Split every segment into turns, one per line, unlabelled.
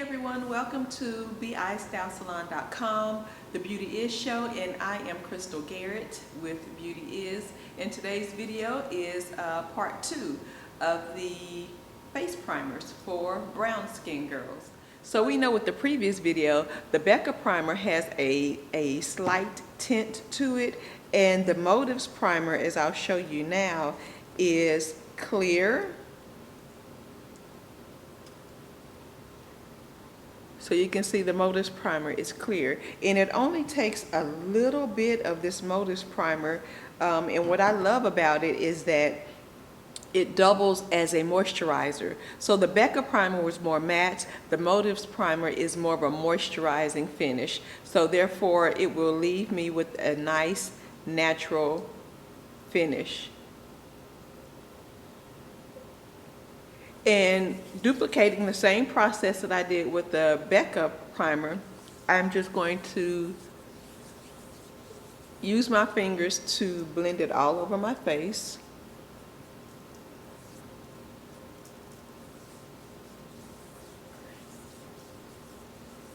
everyone, welcome to 빚ᴛᴜsalon.com, the Beauty Is Show, and I am Crystal Garrett with Beauty Is, and today's video is part 2 of the face primers for brown skin girls. So we know with the previous video, the Becca primer has a slight tint to it, and the Motives primer, as I'll show you now, is clear. So you can see the Motives primer is clear, and it only takes a little bit of this Motives primer, and what I love about it is that it doubles as a moisturizer. So the Becca primer was more matte, the Motives primer is more of a moisturizing finish, so therefore it will leave me with a nice natural finish. And duplicating the same process that I did with the Becca primer, I'm just going to use my fingers to blend it all over my face.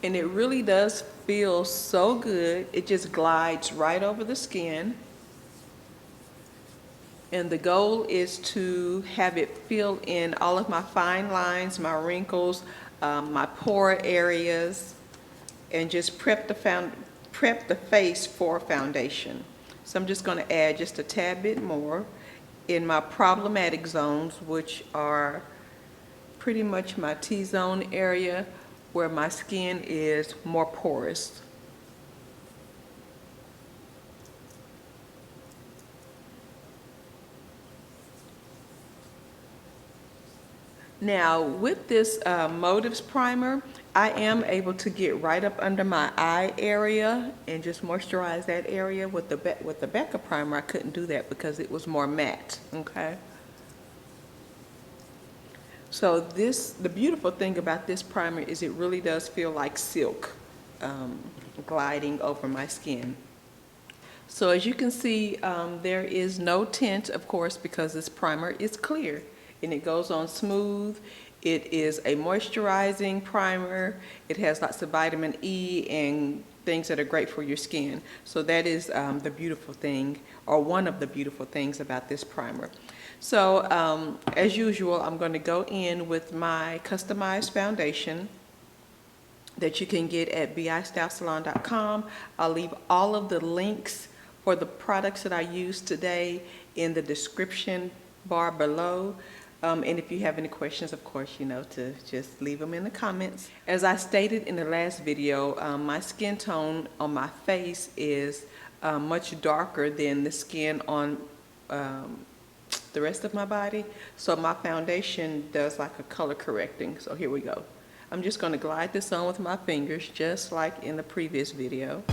And it really does feel so good. It just glides right over the skin. And the goal is to have it fill in all of my fine lines, my wrinkles, my pore areas, and just prep the face for foundation. So I'm just going to add just a tad bit more in my problematic zones, which are pretty much my T-zone area where my skin is more porous. Now with this Motives primer, I am able to get right up under my eye area and just moisturize that area. With the Becca primer, I couldn't do that because it was more matte, okay? So the beautiful thing about this primer is it really does feel like silk gliding over my skin. So as you can see, there is no tint, of course, because this primer is clear. And it goes on smooth. It is a moisturizing primer. It has lots of vitamin E and things that are great for your skin. So that is the beautiful thing, or one of the beautiful things about this primer. So as usual, I'm going to go in with my customized foundation that you can get at 빚ᴛᴜsalon.com. I'll leave all of the links for the products that I used today in the description bar below. And if you have any questions, of course, you know, to just leave them in the comments. As I stated in the last video, my skin tone on my face is much darker than the skin on the rest of my body. So my foundation does like a color correcting. So here we go. I'm just going to glide this on with my fingers, just like in the previous video.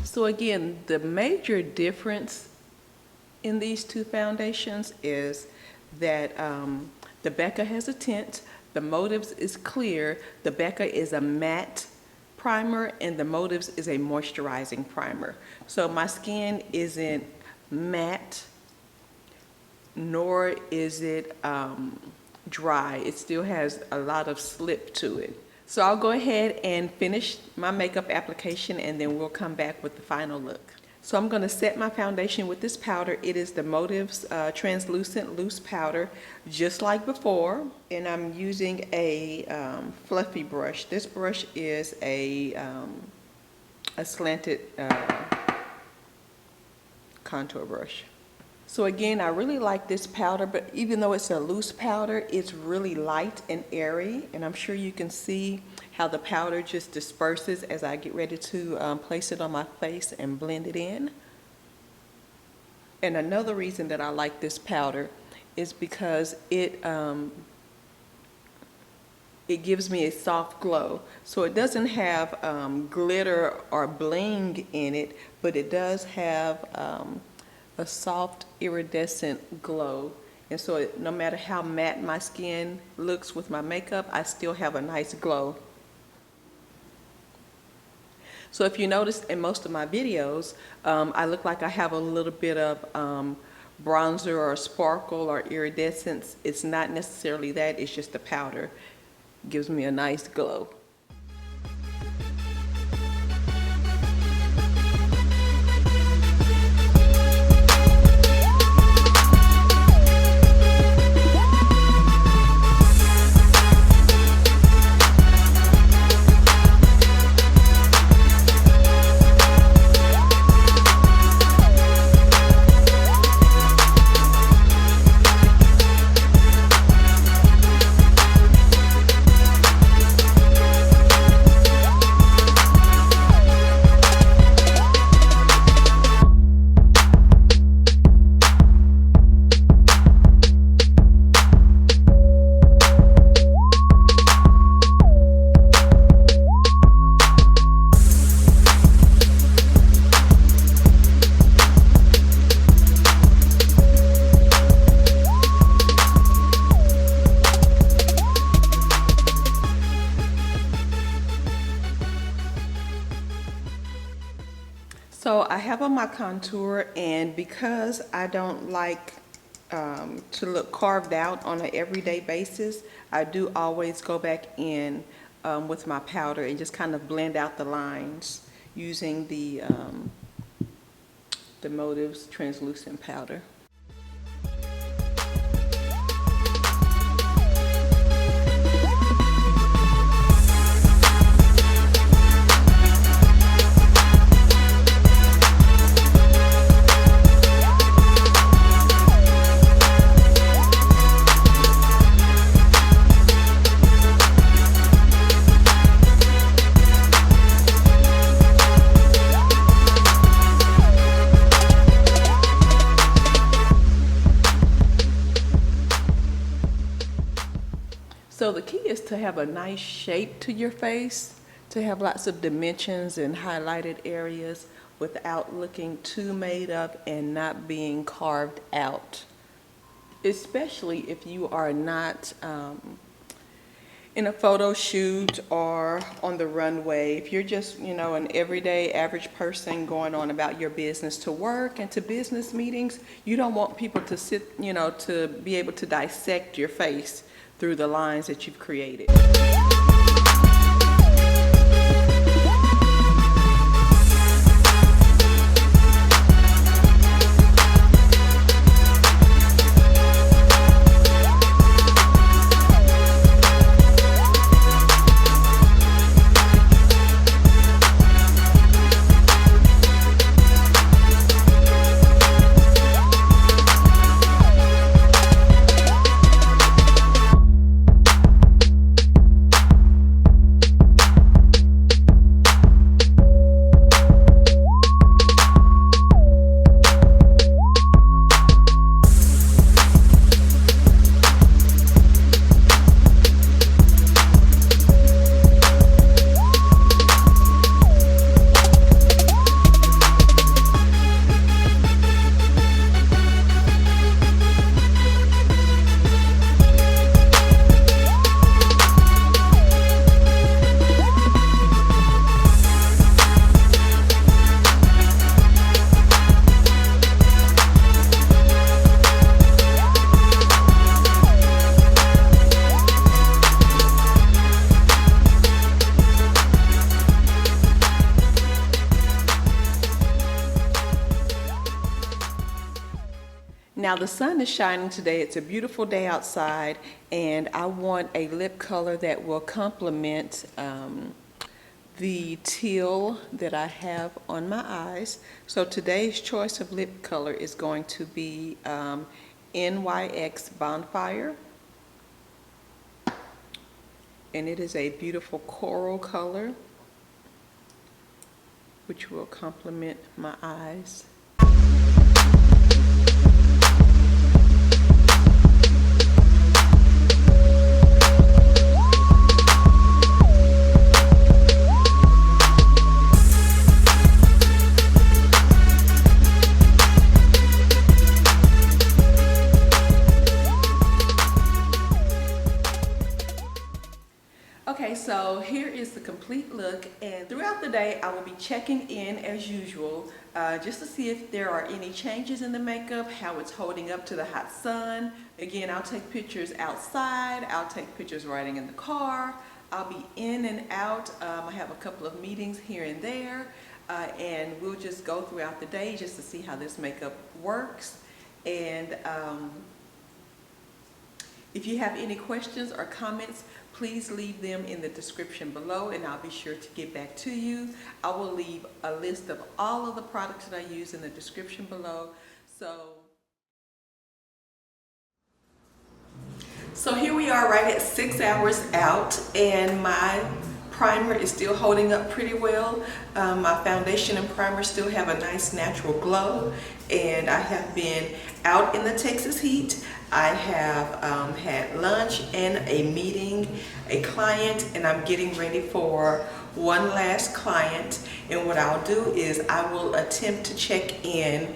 So again, the major difference in these two foundations is that the Becca has a tint, the Motives is clear, the Becca is a matte primer, and the Motives is a moisturizing primer. So my skin isn't matte, nor is it dry. It still has a lot of slip to it. So I'll go ahead and finish my makeup application, and then we'll come back with the final look. So I'm going to set my foundation with this powder. It is the Motives Translucent Loose Powder, just like before. And I'm using a fluffy brush. This brush is a slanted contour brush. So again, I really like this powder, but even though it's a loose powder, it's really light and airy, and I'm sure you can see how the powder just disperses as I get ready to place it on my face and blend it in. And another reason that I like this powder is because it gives me a soft glow. So it doesn't have glitter or bling in it, but it does have a soft iridescent glow. And so no matter how matte my skin looks with my makeup, I still have a nice glow. So if you notice in most of my videos, I look like I have a little bit of bronzer or sparkle or iridescence. It's not necessarily that, it's just the powder. It gives me a nice glow. So I have on my contour, and because I don't like to look carved out on an everyday basis, I do always go back in with my powder and just kind of blend out the lines using the Motives translucent powder. So the key is to have a nice shape to your face, to have lots of dimensions and highlighted areas without looking too made up and not being carved out. Especially if you are not in a photo shoot or on the runway. If you're just, an everyday average person going on about your business to work and to business meetings, you don't want people to sit, to be able to dissect your face through the lines that you've created. Now the sun is shining today. It's a beautiful day outside, and I want a lip color that will complement the teal that I have on my eyes. So today's choice of lip color is going to be NYX Bonfire. And it is a beautiful coral color, which will complement my eyes. Okay, so here is the complete look, and throughout the day I will be checking in as usual just to see if there are any changes in the makeup, how it's holding up to the hot sun. Again, I'll take pictures outside, I'll take pictures riding in the car, I'll be in and out. I have a couple of meetings here and there, and we'll just go throughout the day just to see how this makeup works. And if you have any questions or comments, please leave them in the description below and I'll be sure to get back to you. I will leave a list of all of the products that I use in the description below. So here we are right at 6 hours out, and my primer is still holding up pretty well. My foundation and primer still have a nice natural glow, and I have been out in the Texas heat. I have had lunch and a meeting, a client, and I'm getting ready for one last client. And what I'll do is I will attempt to check in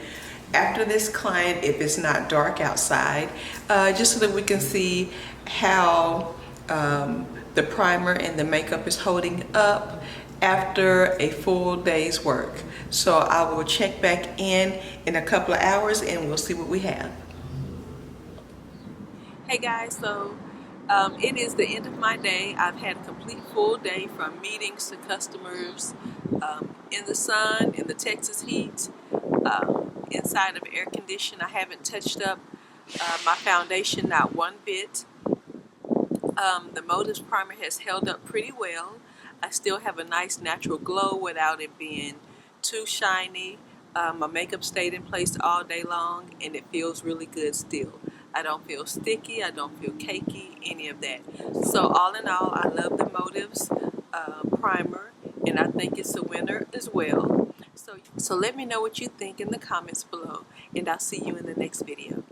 after this client if it's not dark outside, just so that we can see how the primer and the makeup is holding up after a full day's work. So I will check back in a couple of hours and we'll see what we have. Hey guys, so it is the end of my day. I've had a complete full day from meetings to customers, in the sun, in the Texas heat, inside of air condition. I haven't touched up my foundation not one bit. The Motives primer has held up pretty well. I still have a nice natural glow without it being too shiny. My makeup stayed in place all day long and it feels really good still. I don't feel sticky, I don't feel cakey, any of that. So all in all, I love the Motives primer, and I think it's a winner as well. So let me know what you think in the comments below, and I'll see you in the next video.